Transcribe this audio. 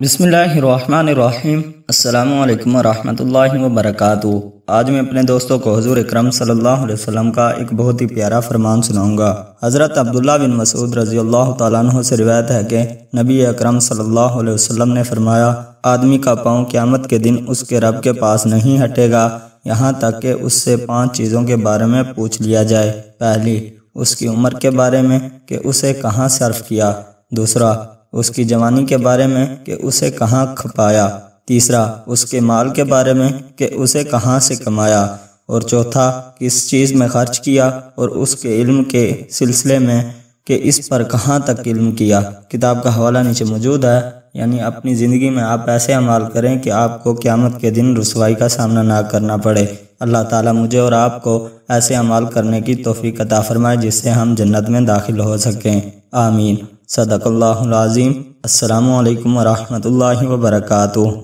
بسم اللہ الرحمن الرحیم۔ السلام علیکم ورحمۃ اللہ وبرکاتہ۔ آج میں اپنے دوستوں کو حضور اکرم صلی اللہ علیہ وسلم کا ایک بہت ہی پیارا فرمان سناؤں گا۔ حضرت عبداللہ بن مسعود رضی اللہ تعالیٰ عنہ سے روایت ہے کہ نبی اکرم صلی اللہ علیہ وسلم نے فرمایا، آدمی کا پاؤں قیامت کے دن اس کے رب کے پاس نہیں ہٹے گا یہاں تک کہ اس سے 5 چیزوں کے بارے میں پوچھ لیا جائے۔ پہلی، اس کی عمر کے بارے میں کہ اسے کہاں صرف کیا۔ دوسرا، اس کی جوانی کے بارے میں کہ اسے کہاں کھپایا۔ تیسرا، اس کے مال کے بارے میں کہ اسے کہاں سے کمایا۔ اور چوتھا، کس چیز میں خرچ کیا اور اس کے علم کے سلسلے میں کہ اس پر کہاں تک علم کیا۔ کتاب کا حوالہ نیچے موجود ہے۔ یعنی اپنی زندگی میں آپ ایسے اعمال کریں کہ آپ کو قیامت کے دن رسوائی کا سامنا نہ کرنا پڑے۔ اللہ تعالیٰ مجھے اور آپ کو ایسے اعمال کرنے کی توفیق عطا فرمائے جس سے ہم جنت میں داخل ہو سکیں۔ آمین۔ صدق اللہ العظیم۔ السلام علیکم ورحمۃ اللہ وبرکاتہ۔